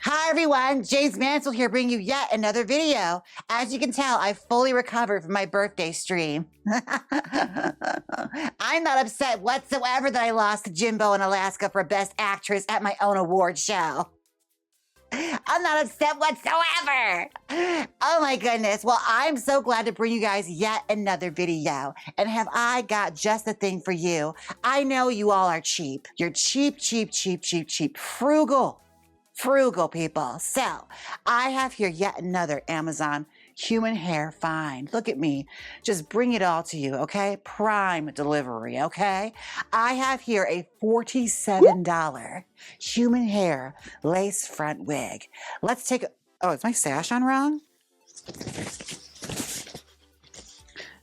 Hi everyone, Jaymes Mansfield here bringing you yet another video. As you can tell, I fully recovered from my birthday stream. I'm not upset whatsoever that I lost to Jimbo in Alaska for Best Actress at my own award show. I'm not upset whatsoever. Oh my goodness. Well, I'm so glad to bring you guys yet another video. And have I got just the thing for you? I know you all are cheap. You're cheap, frugal people. So I have here yet another Amazon human hair find. Look at me, just bring it all to you, okay? Prime delivery, okay? I have here a $47 human hair lace front wig. Let's take a, oh, is my sash on wrong?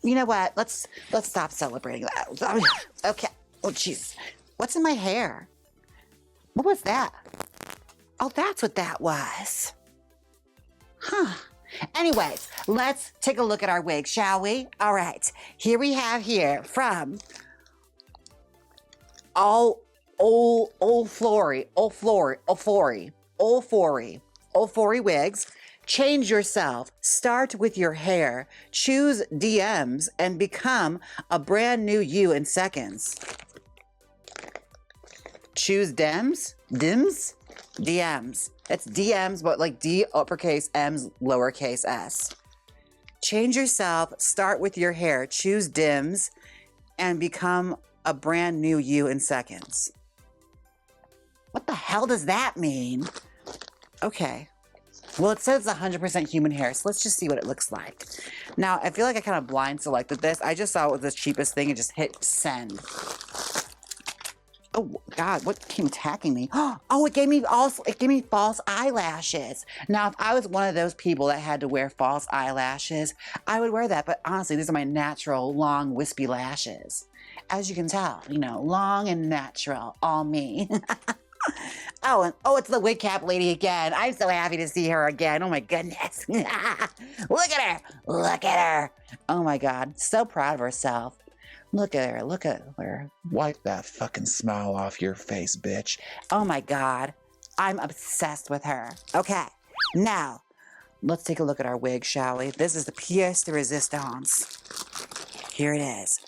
You know what, let's stop celebrating that. Okay, oh jeez, what's in my hair? What was that? Oh, that's what that was. Huh. Anyways, let's take a look at our wig, shall we? All right. Here we have here from Olfori Wigs. Change yourself. Start with your hair. Choose DMs and become a brand new you in seconds. Choose DMs? DMs? DMs. That's DMs, but like D uppercase, M's lowercase s. Change yourself, start with your hair, choose DIMS, and become a brand new you in seconds. What the hell does that mean? Okay. Well, it says 100% human hair, so let's just see what it looks like. Now, I feel like I kind of blind selected this. I just saw it was the cheapest thing and just hit send. Oh God, what came attacking me? Oh, it gave me false eyelashes. Now, if I was one of those people that had to wear false eyelashes, I would wear that. But honestly, these are my natural, long, wispy lashes. As you can tell, you know, long and natural, all me. Oh, it's the wig cap lady again. I'm so happy to see her again. Oh my goodness. Look at her. Look at her. Oh my God, so proud of herself. Look at her, look at her. Wipe that fucking smile off your face, bitch. Oh my God, I'm obsessed with her. Okay, now, let's take a look at our wig, shall we? This is the pièce de résistance. Here it is.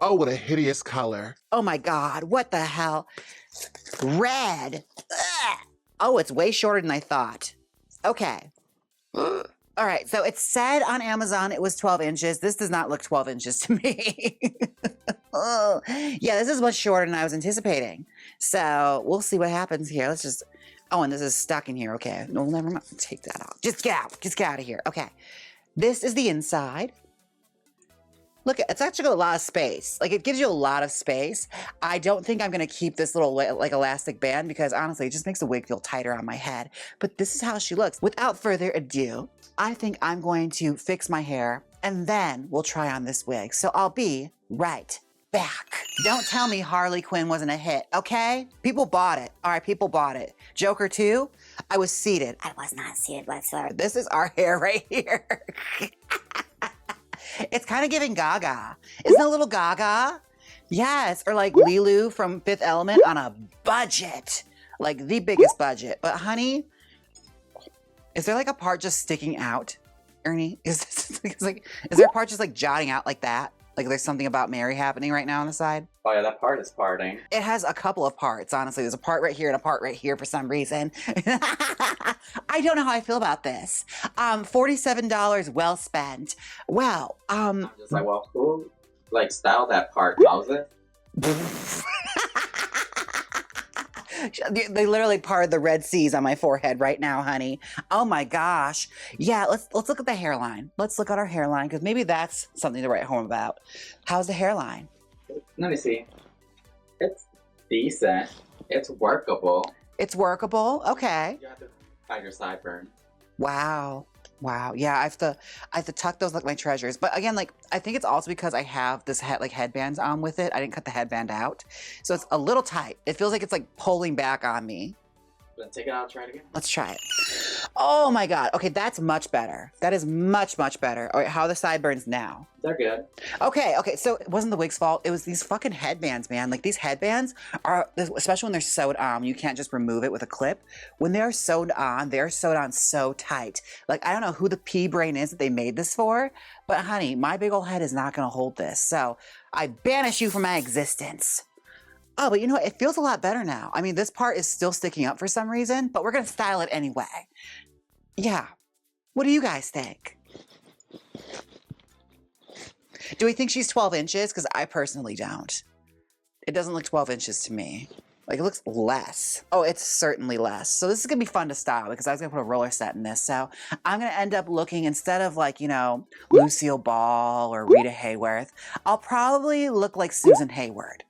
Oh, what a hideous color. Oh my God, what the hell? Red. Ugh. Oh, it's way shorter than I thought. Okay. All right, so it said on Amazon it was 12 inches. This does not look 12 inches to me. Oh, yeah, this is much shorter than I was anticipating. So we'll see what happens here. Let's just, oh, and this is stuck in here. Okay, no, never mind. Take that out. Just get out of here. Okay, this is the inside. Look, it's actually got a lot of space. Like, it gives you a lot of space. I don't think I'm gonna keep this little like elastic band because honestly, it just makes the wig feel tighter on my head. But this is how she looks. Without further ado, I think I'm going to fix my hair and then we'll try on this wig. So I'll be right back. Don't tell me Harley Quinn wasn't a hit, okay? People bought it. All right, people bought it. Joker 2, I was seated. I was not seated whatsoever. This is our hair right here. It's kind of giving Gaga. Isn't it a little Gaga? Yes, or like Lilu from Fifth Element on a budget. Like the biggest budget. But honey, is there like a part just sticking out? Ernie, is there a part just like jotting out like that? Like there's something about Mary happening right now on the side? Oh yeah, that part is parting. It has a couple of parts, honestly. There's a part right here and a part right here for some reason. I don't know how I feel about this. $47 well spent. Well, I'm just like, well, who like styled that part? How's it? They literally parted the Red Seas on my forehead right now, honey. Oh my gosh. Yeah, let's look at the hairline. Let's look at our hairline because maybe that's something to write home about. How's the hairline? Let me see. It's decent. It's workable. It's workable. Okay. You have to hide your sideburn. Wow. Wow. Yeah, I have to tuck those like my treasures. But again, like I think it's also because I have this headbands on with it. I didn't cut the headband out. So it's a little tight. It feels like it's like pulling back on me. Then take it out and try it again. Let's try it. Oh my God. Okay, that's much better. That is much, much better. All right, how are the sideburns now? They're good. Okay, so it wasn't the wig's fault. It was these fucking headbands, man. Like these headbands are, especially when they're sewed on, you can't just remove it with a clip. When they're sewed on so tight. Like I don't know who the pea brain is that they made this for, but honey, my big old head is not gonna hold this. So I banish you from my existence. Oh, but you know what? It feels a lot better now. I mean, this part is still sticking up for some reason, but we're gonna style it anyway. Yeah. What do you guys think? Do we think she's 12 inches? Because I personally don't. It doesn't look 12 inches to me. Like, it looks less. Oh, it's certainly less. So this is going to be fun to style because I was going to put a roller set in this. So I'm going to end up looking, instead of like, you know, Lucille Ball or Rita Hayworth, I'll probably look like Susan Hayward.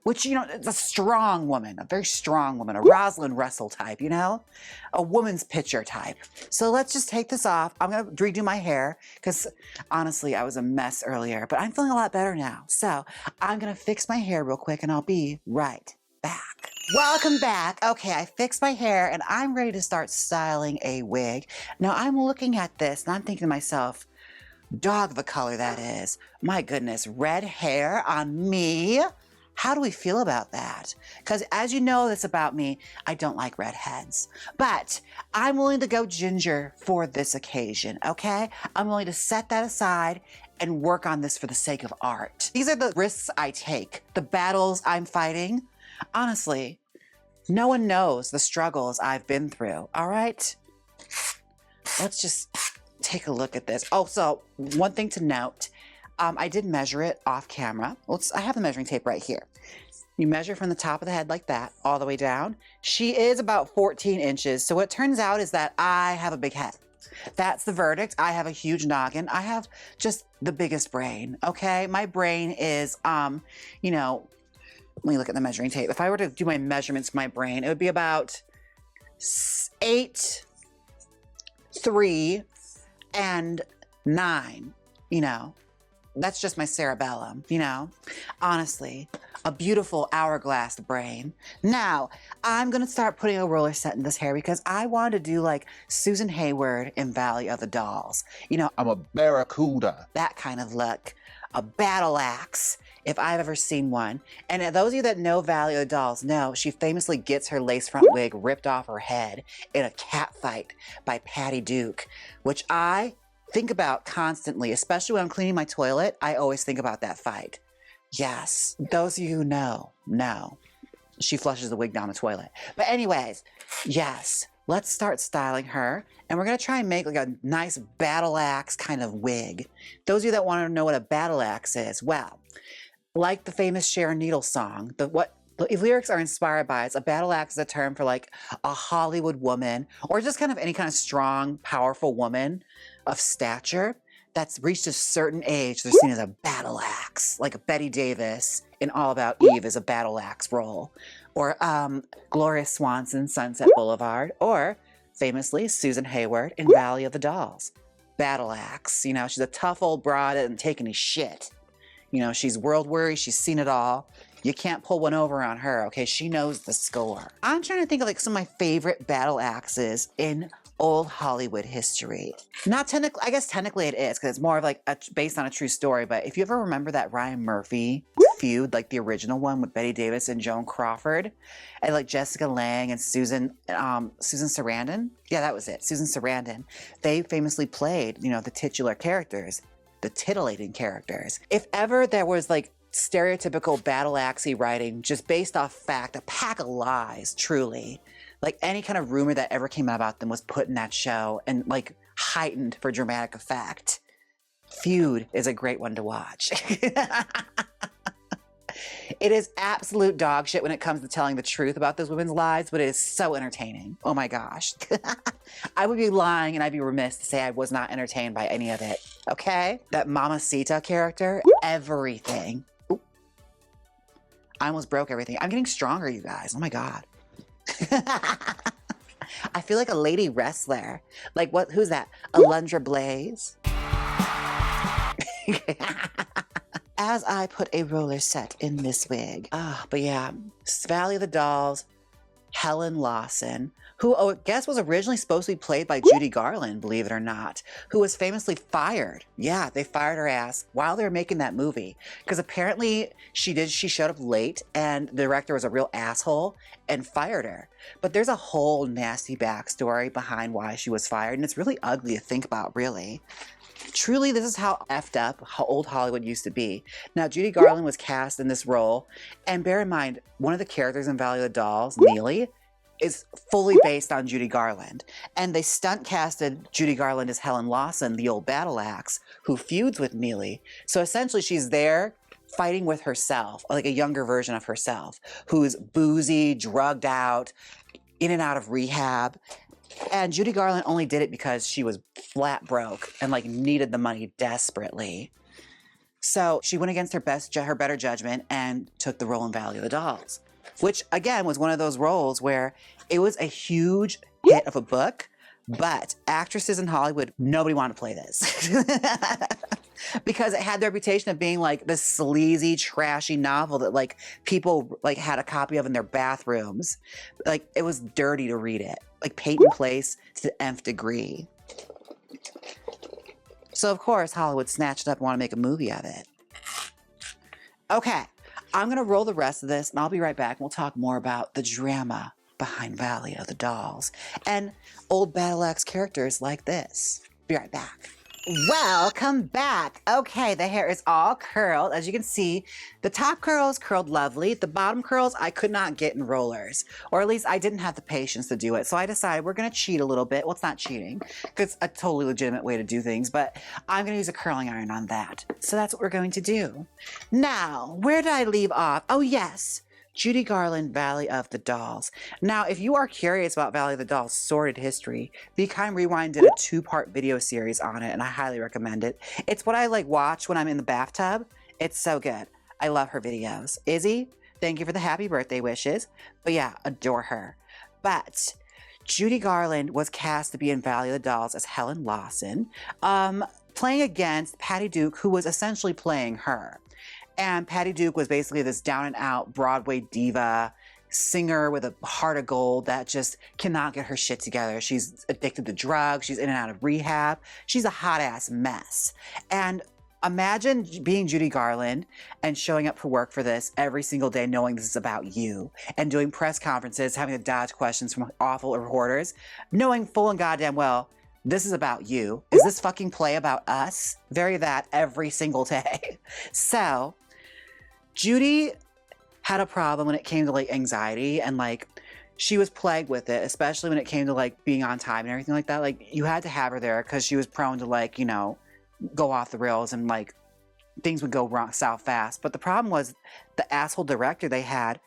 Which, you know, it's a strong woman, a very strong woman, a Rosalind Russell type, you know? A woman's picture type. So let's just take this off. I'm gonna redo my hair because honestly, I was a mess earlier, but I'm feeling a lot better now. So I'm gonna fix my hair real quick and I'll be right back. Welcome back. Okay, I fixed my hair and I'm ready to start styling a wig. Now I'm looking at this and I'm thinking to myself, dog the color that is. My goodness, red hair on me? How do we feel about that? Because as you know, that's about me. I don't like redheads. But I'm willing to go ginger for this occasion, okay? I'm willing to set that aside and work on this for the sake of art. These are the risks I take, the battles I'm fighting. Honestly, no one knows the struggles I've been through, all right? Let's just take a look at this. Oh, so one thing to note, I did measure it off camera. I have the measuring tape right here. You measure from the top of the head like that, all the way down. She is about 14 inches. So what it turns out is that I have a big head. That's the verdict. I have a huge noggin. I have just the biggest brain, okay? My brain is, you know, let me look at the measuring tape. If I were to do my measurements for my brain, it would be about 8, 3, and 9, you know. That's just my cerebellum, you know? Honestly, a beautiful hourglass brain. Now, I'm gonna start putting a roller set in this hair because I want to do like Susan Hayward in Valley of the Dolls. You know, I'm a barracuda. that kind of look. A battle axe, if I've ever seen one. And those of you that know Valley of the Dolls know she famously gets her lace front wig ripped off her head in a cat fight by Patty Duke, which I think about constantly, especially when I'm cleaning my toilet. I always think about that fight. Yes, those of you who know, she flushes the wig down the toilet. But anyways, yes, let's start styling her. And we're gonna try and make like a nice battle axe kind of wig. Those of you that want to know what a battle axe is, well, like the famous Sharon Needles song, the lyrics are inspired by, it's a battle axe is a term for like a Hollywood woman or just kind of any kind of strong, powerful woman of stature that's reached a certain age. They're seen as a battle axe, like Betty Davis in All About Eve is a battle axe role, or Gloria Swanson, Sunset Boulevard, or famously Susan Hayward in Valley of the Dolls. Battle axe, you know, she's a tough old broad that doesn't take any shit. You know, she's world weary, she's seen it all. You can't pull one over on her, okay? She knows the score. I'm trying to think of like some of my favorite battle axes in old Hollywood history. Not technically, I guess technically it is, because it's more of like based on a true story, but if you ever remember that Ryan Murphy feud, like the original one with Betty Davis and Joan Crawford, and like Jessica Lange and Susan Sarandon? Yeah, that was it, Susan Sarandon. They famously played, you know, the titular characters, the titillating characters. If ever there was like stereotypical battle axey writing just based off fact, a pack of lies, truly. Like any kind of rumor that ever came out about them was put in that show and like heightened for dramatic effect. Feud is a great one to watch. It is absolute dog shit when it comes to telling the truth about those women's lives, but it is so entertaining. Oh my gosh. I would be lying and I'd be remiss to say I was not entertained by any of it, okay? That Mamacita character, everything. Ooh. I almost broke everything. I'm getting stronger, you guys. Oh my God. I feel like a lady wrestler. Like what, who's that? Alundra Blaze? As I put a roller set in this wig. But yeah, Valley of the Dolls, Helen Lawson, who I guess was originally supposed to be played by Judy Garland, believe it or not, who was famously fired. Yeah, they fired her ass while they were making that movie. Because apparently she showed up late and the director was a real asshole and fired her. But there's a whole nasty backstory behind why she was fired, and it's really ugly to think about, really. Truly, this is how effed up how old Hollywood used to be. Now, Judy Garland was cast in this role, and bear in mind, one of the characters in Valley of the Dolls, Neely, is fully based on Judy Garland. And they stunt casted Judy Garland as Helen Lawson, the old battle axe, who feuds with Neely. So essentially, she's there fighting with herself, like a younger version of herself, who's boozy, drugged out, in and out of rehab. And Judy Garland only did it because she was flat broke and like needed the money desperately. So she went against her better judgment and took the role in Valley of the Dolls, which again was one of those roles where it was a huge hit of a book, but actresses in Hollywood, nobody wanted to play this. Because it had the reputation of being like this sleazy, trashy novel that like people like had a copy of in their bathrooms. Like it was dirty to read it, like paint and place to the nth degree. So of course Hollywood snatched it up and wanted to make a movie of it. Okay, I'm gonna roll the rest of this and I'll be right back and we'll talk more about the drama behind Valley of the Dolls and old battle axe characters like this. Be right back. Welcome back. Okay, the hair is all curled. As you can see, the top curls curled lovely. The bottom curls I could not get in rollers, or at least I didn't have the patience to do it. So I decided we're gonna cheat a little bit. Well, it's not cheating, because it's a totally legitimate way to do things, but I'm gonna use a curling iron on that. So that's what we're going to do. Now, where did I leave off? Oh yes, Judy Garland, Valley of the Dolls. Now, if you are curious about Valley of the Dolls' sordid history, Be Kind Rewind did a 2-part video series on it, and I highly recommend it. It's what I like watch when I'm in the bathtub. It's so good. I love her videos. Izzy, thank you for the happy birthday wishes. But yeah, adore her. But Judy Garland was cast to be in Valley of the Dolls as Helen Lawson, playing against Patty Duke, who was essentially playing her. And Patty Duke was basically this down and out Broadway diva, singer with a heart of gold that just cannot get her shit together. She's addicted to drugs. She's in and out of rehab. She's a hot ass mess. And imagine being Judy Garland and showing up for work for this every single day, knowing this is about you, and doing press conferences, having to dodge questions from awful reporters, knowing full and goddamn well, this is about you. Is this fucking play about us? Very that every single day. So Judy had a problem when it came to like anxiety, and like she was plagued with it, especially when it came to like being on time and everything like that. Like you had to have her there because she was prone to like, you know, go off the rails and like things would go wrong south fast. But the problem was the asshole director they had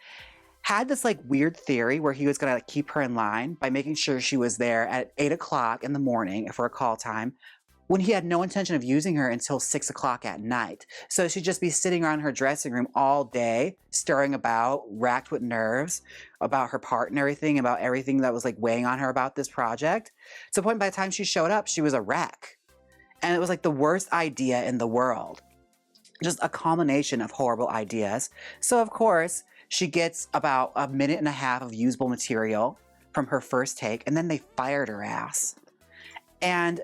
this like weird theory where he was gonna like keep her in line by making sure she was there at 8 o'clock in the morning for a call time, when he had no intention of using her until 6 o'clock at night. So she'd just be sitting around her dressing room all day, stirring about, racked with nerves about her part and everything, about everything that was like weighing on her about this project. To the point by the time she showed up, she was a wreck. And it was like the worst idea in the world. Just a culmination of horrible ideas. So of course, she gets about 1.5 minutes of usable material from her first take, and then they fired her ass. And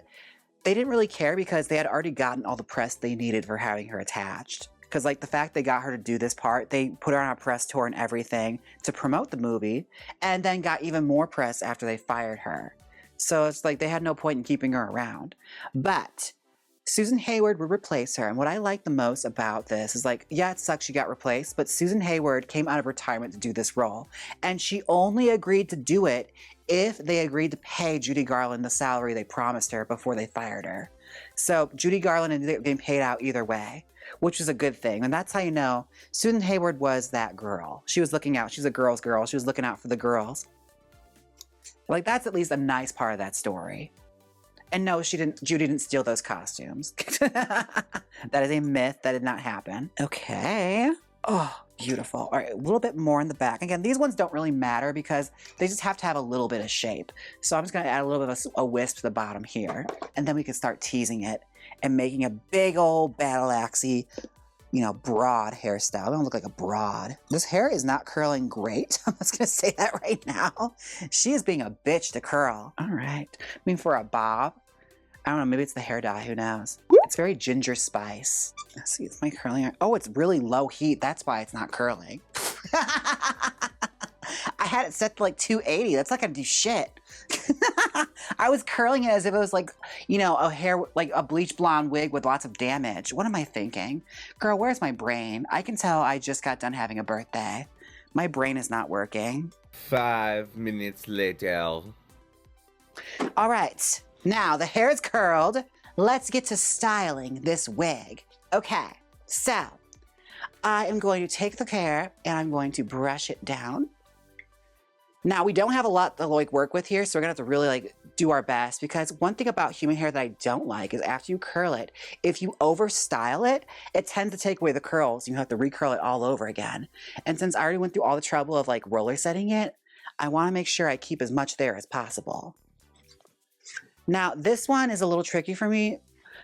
they didn't really care because they had already gotten all the press they needed for having her attached. Because like the fact they got her to do this part, they put her on a press tour and everything to promote the movie, and then got even more press after they fired her. So it's like they had no point in keeping her around. But Susan Hayward would replace her, and what I like the most about this is like, yeah, it sucks she got replaced, but Susan Hayward came out of retirement to do this role, and she only agreed to do it if they agreed to pay Judy Garland the salary they promised her before they fired her. So Judy Garland ended up getting paid out either way, which is a good thing, and that's how you know Susan Hayward was that girl. She was looking out. She's a girl's girl. She was looking out for the girls. Like, that's at least a nice part of that story. And no, Judy didn't steal those costumes. That is a myth. That did not happen. Okay. Oh, beautiful. All right, a little bit more in the back. Again, these ones don't really matter because they just have to have a little bit of shape. So I'm just going to add a little bit of a wisp to the bottom here. And then we can start teasing it and making a big old battle axey you know, broad hairstyle. I don't look like a broad. This hair is not curling great. I'm just gonna say that right now. She is being a bitch to curl. All right. I mean, for a bob, I don't know, maybe it's the hair dye, who knows? It's very ginger spice. Let's see, it's my curling iron. Oh, it's really low heat. That's why it's not curling. I had it set to like 280. That's not gonna do shit. I was curling it as if it was like, you know, a hair, like a bleach blonde wig with lots of damage. What am I thinking? Girl, where's my brain? I can tell I just got done having a birthday. My brain is not working. 5 minutes later. All right, now the hair is curled. Let's get to styling this wig. Okay, so I am going to take the hair and I'm going to brush it down. Now, we don't have a lot to like work with here, so we're gonna have to really like do our best, because one thing about human hair that I don't like is after you curl it, if you over style it, it tends to take away the curls. You have to recurl it all over again. And since I already went through all the trouble of like roller setting it, I wanna make sure I keep as much there as possible. Now, this one is a little tricky for me,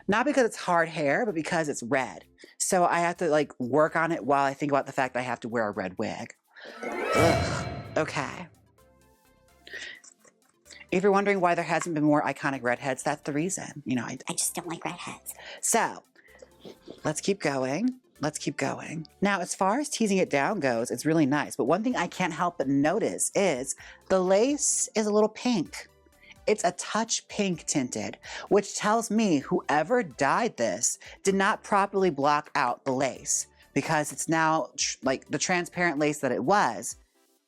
not because it's hard hair, but because it's red. So I have to like work on it while I think about the fact that I have to wear a red wig. Ugh. Okay. If you're wondering why there hasn't been more iconic redheads, that's the reason. You know, I just don't like redheads. So, let's keep going. Let's keep going. Now, as far as teasing it down goes, it's really nice. But one thing I can't help but notice is the lace is a little pink. It's a touch pink tinted, which tells me whoever dyed this did not properly block out the lace, because it's now like the transparent lace that it was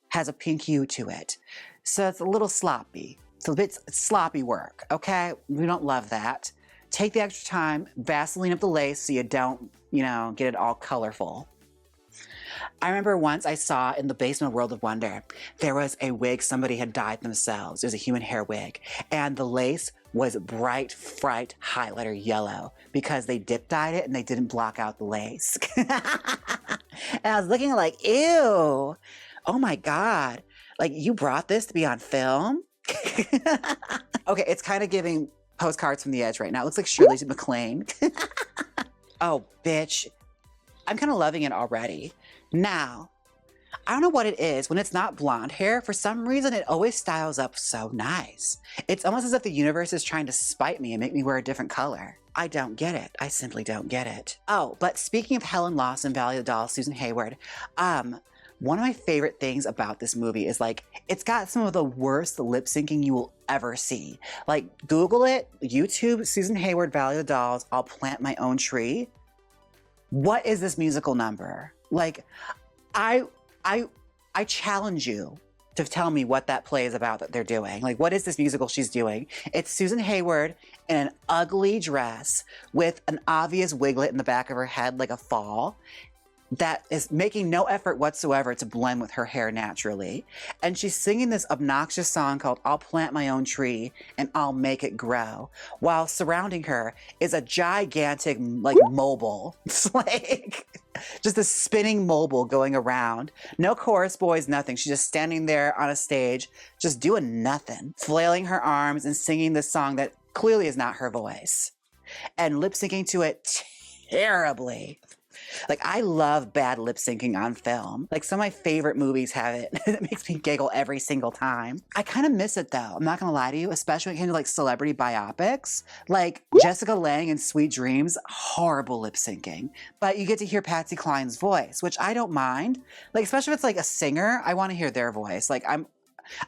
has a pink hue to it. So it's a little sloppy. It's a bit sloppy work, okay? We don't love that. Take the extra time, Vaseline up the lace so you don't, you know, get it all colorful. I remember once I saw in the basement of World of Wonder, there was a wig somebody had dyed themselves. It was a human hair wig. And the lace was bright highlighter yellow because they dip dyed it and they didn't block out the lace. And I was looking like, ew, oh my God. Like, you brought this to be on film? Okay, it's kind of giving Postcards from the Edge right now. It looks like Shirley MacLaine. Oh, bitch. I'm kind of loving it already. Now, I don't know what it is. When it's not blonde hair, for some reason, it always styles up so nice. It's almost as if the universe is trying to spite me and make me wear a different color. I don't get it. I simply don't get it. Oh, but speaking of Helen Lawson, Valley of the Dolls, Susan Hayward, one of my favorite things about this movie is like, it's got some of the worst lip syncing you will ever see. Like, Google it, YouTube, Susan Hayward, Valley of the Dolls, I'll Plant My Own Tree. What is this musical number? Like, I challenge you to tell me what that play is about that they're doing. Like, what is this musical she's doing? It's Susan Hayward in an ugly dress with an obvious wiglet in the back of her head, like a fall, that is making no effort whatsoever to blend with her hair naturally. And she's singing this obnoxious song called I'll Plant My Own Tree and I'll Make It Grow, while surrounding her is a gigantic, like, mobile. It's like just a spinning mobile going around. No chorus boys, nothing. She's just standing there on a stage, just doing nothing, flailing her arms and singing this song that clearly is not her voice, and lip syncing to it terribly. Like, I love bad lip syncing on film. Like, some of my favorite movies have it. It makes me giggle every single time. I kind of miss it though. I'm not gonna lie to you, especially when it came to like celebrity biopics. Like Jessica Lange in Sweet Dreams, horrible lip syncing. But you get to hear Patsy Cline's voice, which I don't mind. Like, especially if it's like a singer, I want to hear their voice. Like, I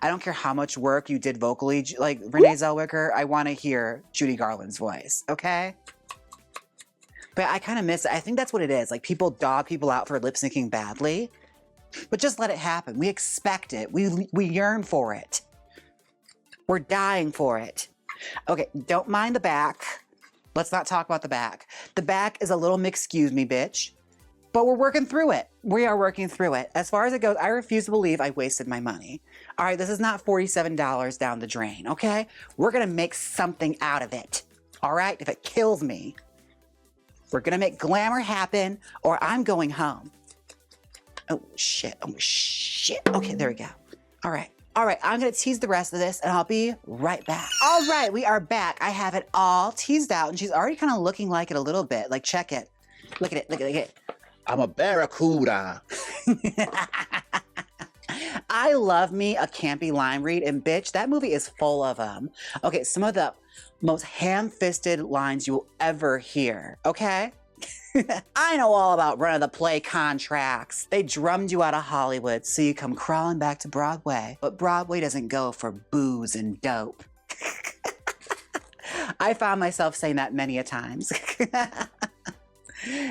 don't care how much work you did vocally, like Renee Zellweger, I want to hear Judy Garland's voice, okay? But I kind of miss it. I think that's what it is. Like, people dog people out for lip syncing badly, but just let it happen. We expect it. We yearn for it. We're dying for it. Okay, don't mind the back. Let's not talk about the back. The back is a little excuse me, bitch, but we're working through it. We are working through it. As far as it goes, I refuse to believe I wasted my money. All right, this is not $47 down the drain, okay? We're gonna make something out of it, all right? If it kills me. We're gonna make glamour happen, or I'm going home. Oh shit, oh shit. Okay, there we go. All right, I'm gonna tease the rest of this and I'll be right back. All right, we are back. I have it all teased out and she's already kind of looking like it a little bit. Like, check it. Look at it, look at it, look at it. I'm a barracuda. I love me a campy line read, and bitch, that movie is full of them. Okay, some of the most ham-fisted lines you will ever hear, okay? I know all about run-of-the-play contracts. They drummed you out of Hollywood, so you come crawling back to Broadway. But Broadway doesn't go for booze and dope. I found myself saying that many a times.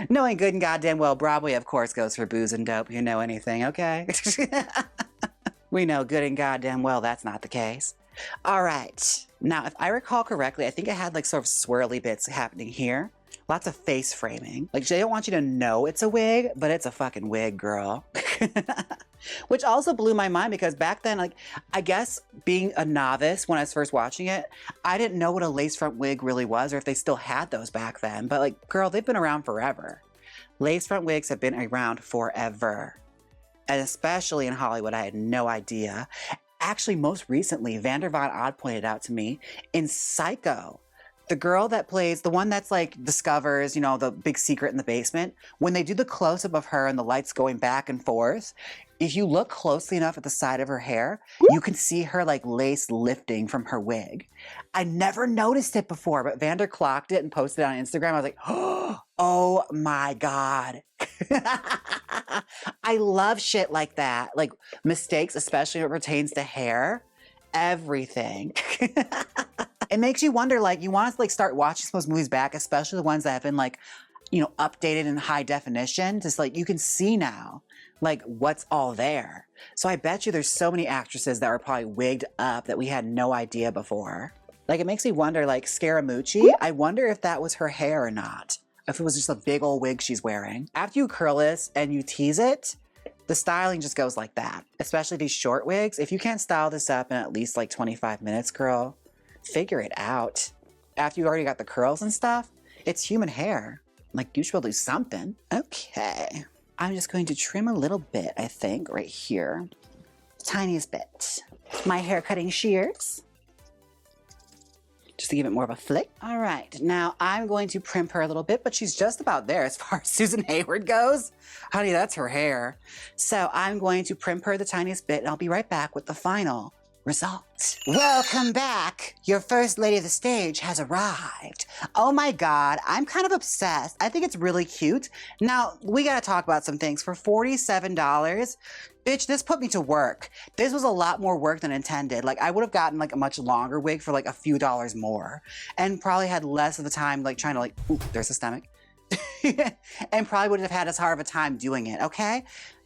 Knowing good and goddamn well, Broadway, of course, goes for booze and dope. You know anything, okay? We know good and goddamn well that's not the case. All right. Now, if I recall correctly, I think I had like sort of swirly bits happening here. Lots of face framing. Like, they don't want you to know it's a wig, but it's a fucking wig, girl. Which also blew my mind because back then, like, I guess being a novice when I was first watching it, I didn't know what a lace front wig really was or if they still had those back then. But like, girl, they've been around forever. Lace front wigs have been around forever. And especially in Hollywood, I had no idea. Actually, most recently, Vander Von Odd pointed out to me in Psycho, the girl that plays, the one that's like discovers, you know, the big secret in the basement, when they do the close-up of her and the lights going back and forth, if you look closely enough at the side of her hair, you can see her like lace lifting from her wig. I never noticed it before, but Vander clocked it and posted it on Instagram. I was like, oh my God. I love shit like that. Like mistakes, especially when it pertains to hair, everything. It makes you wonder, like, you want to like start watching some of those movies back, especially the ones that have been like, you know, updated in high definition. Just like you can see now, like what's all there. So I bet you there's so many actresses that are probably wigged up that we had no idea before. Like it makes me wonder, like Scaramucci, I wonder if that was her hair or not. If it was just a big old wig she's wearing. After you curl this and you tease it, the styling just goes like that. Especially these short wigs. If you can't style this up in at least like 25 minutes, girl, figure it out. After you already got the curls and stuff, it's human hair. Like you should be able to do something. Okay. I'm just going to trim a little bit, I think, right here. Tiniest bit. My hair cutting shears. Just to give it more of a flick. All right, now I'm going to primp her a little bit, but she's just about there as far as Susan Hayward goes. Honey, that's her hair. So I'm going to primp her the tiniest bit, and I'll be right back with the final result. Welcome back. Your first lady of the stage has arrived. Oh my God, I'm kind of obsessed. I think it's really cute. Now, we gotta talk about some things. For $47, bitch, this put me to work. This was a lot more work than intended. Like, I would have gotten like a much longer wig for like a few dollars more and probably had less of the time like trying to like, ooh, there's the stomach. And probably wouldn't have had as hard of a time doing it, okay?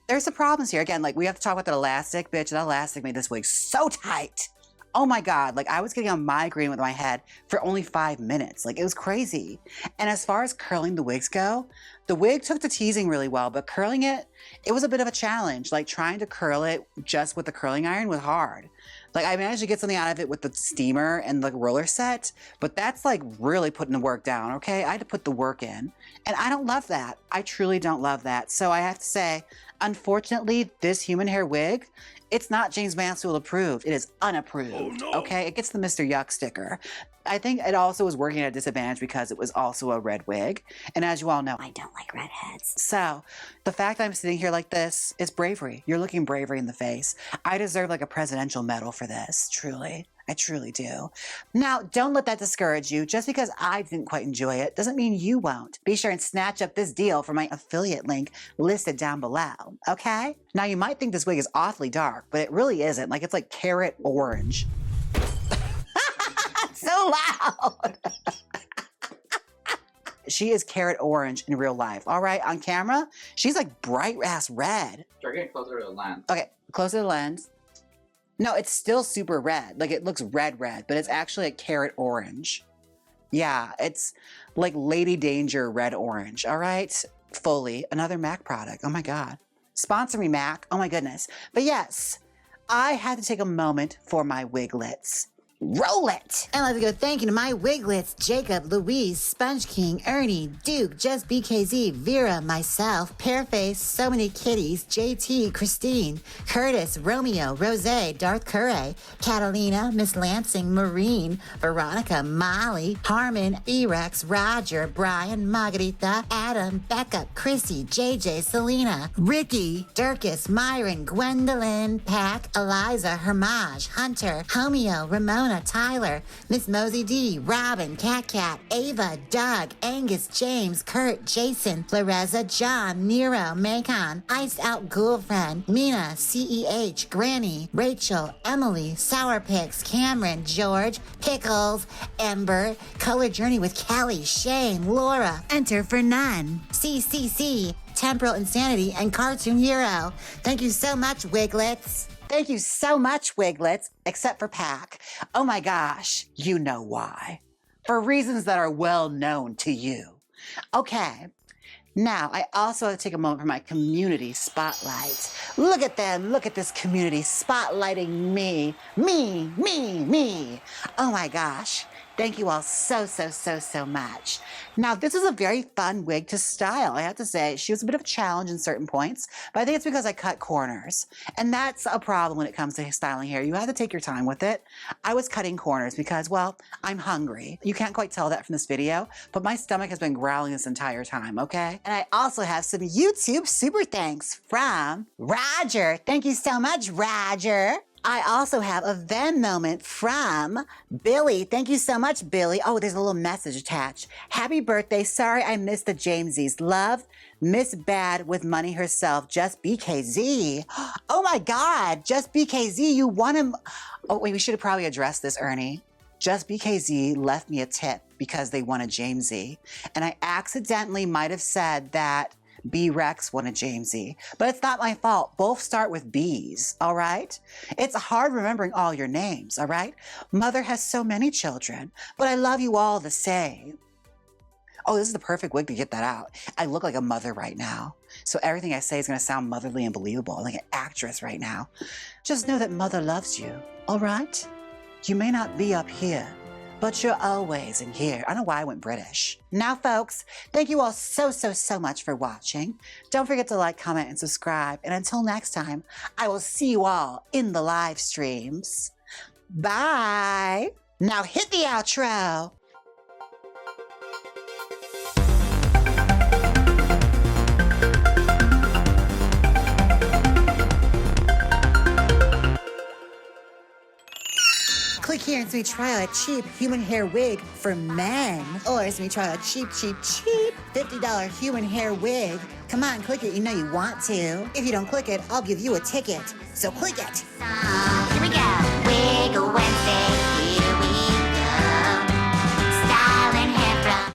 There's some problems here. Again, like we have to talk about that elastic, bitch. That elastic made this wig so tight. Oh my God, like I was getting a migraine with my head for only 5 minutes. Like it was crazy. And as far as curling the wigs go, the wig took the teasing really well, but curling it, it was a bit of a challenge. Like trying to curl it just with the curling iron was hard. Like I managed to get something out of it with the steamer and the roller set, but that's like really putting the work down, okay? I had to put the work in. And I don't love that. I truly don't love that. So I have to say, unfortunately, this human hair wig, it's not Jaymes Mansfield approved. It is unapproved, oh, no. Okay? It gets the Mr. Yuck sticker. I think it also was working at a disadvantage because it was also a red wig. And as you all know, I don't like redheads. So the fact that I'm sitting here like this is bravery. You're looking bravery in the face. I deserve like a presidential medal for this, truly. I truly do. Now, don't let that discourage you. Just because I didn't quite enjoy it doesn't mean you won't. Be sure and snatch up this deal from my affiliate link listed down below, okay? Now, you might think this wig is awfully dark, but it really isn't. Like, it's like carrot orange. So loud! She is carrot orange in real life, all right? On camera, she's like bright-ass red. Try getting closer to the lens. Okay, closer to the lens. No, it's still super red. Like it looks red, but it's actually a carrot orange. Yeah, it's like Lady Danger red orange, all right? Fully, another MAC product, oh my God. Sponsor me, MAC, oh my goodness. But yes, I had to take a moment for my wiglets. Roll it! And let's go thank you to my wiglets, Jacob, Louise, Sponge King, Ernie, Duke, Just BKZ, Vera, myself, Pearface, So Many Kitties, JT, Christine, Curtis, Romeo, Rose, Darth Curray, Catalina, Miss Lansing, Marine, Veronica, Molly, Harmon, Erex, Roger, Brian, Margarita, Adam, Becca, Chrissy, JJ, Selena, Ricky, Dirkus, Myron, Gwendolyn, Pack, Eliza, Hermage, Hunter, Homeo, Ramona, Tyler, Miss Mosey D, Robin, Cat, Ava, Doug, Angus, James, Kurt, Jason, Floreza, John, Nero, Macon, Iced Out Girlfriend, Mina, CEH, Granny, Rachel, Emily, Sour Picks, Cameron, George, Pickles, Ember, Color Journey with Kelly, Shane, Laura, Enter for None, CCC, Temporal Insanity, and Cartoon Hero. Thank you so much, Wiglets. Thank you so much, Wiglets, except for Pack. Oh my gosh, you know why. For reasons that are well known to you. Okay, now I also have to take a moment for my community spotlight. Look at them, look at this community spotlighting me. Me. Oh my gosh. Thank you all so much. Now, this is a very fun wig to style. I have to say, she was a bit of a challenge in certain points, but I think it's because I cut corners. And that's a problem when it comes to styling hair. You have to take your time with it. I was cutting corners because, well, I'm hungry. You can't quite tell that from this video, but my stomach has been growling this entire time, okay? And I also have some YouTube super thanks from Roger. Thank you so much, Roger. I also have a Venmo moment from Billy. Thank you so much, Billy. Oh, there's a little message attached. Happy birthday. Sorry I missed the Jamesies. Love, Miss Bad with money herself. Just BKZ. Oh my God. Just BKZ. You want him. Oh, wait, we should have probably addressed this, Ernie. Just BKZ left me a tip because they wanted Jamesy. And I accidentally might have said that B-Rex wanted Jamesy, but it's not my fault. Both start with B's, all right? It's hard remembering all your names, all right? Mother has so many children, but I love you all the same. Oh, this is the perfect wig to get that out. I look like a mother right now, so everything I say is gonna sound motherly and believable, like an actress right now. Just know that Mother loves you, all right? You may not be up here, but you're always in here. I don't know why I went British. Now, folks, thank you all so much for watching. Don't forget to like, comment, and subscribe. And until next time, I will see you all in the live streams. Bye. Now hit the outro. Click here and see me try a cheap human hair wig for men. Or see me try a cheap $50 human hair wig. Come on, click it. You know you want to. If you don't click it, I'll give you a ticket. So click it. Here we go. Wiggle Wednesday.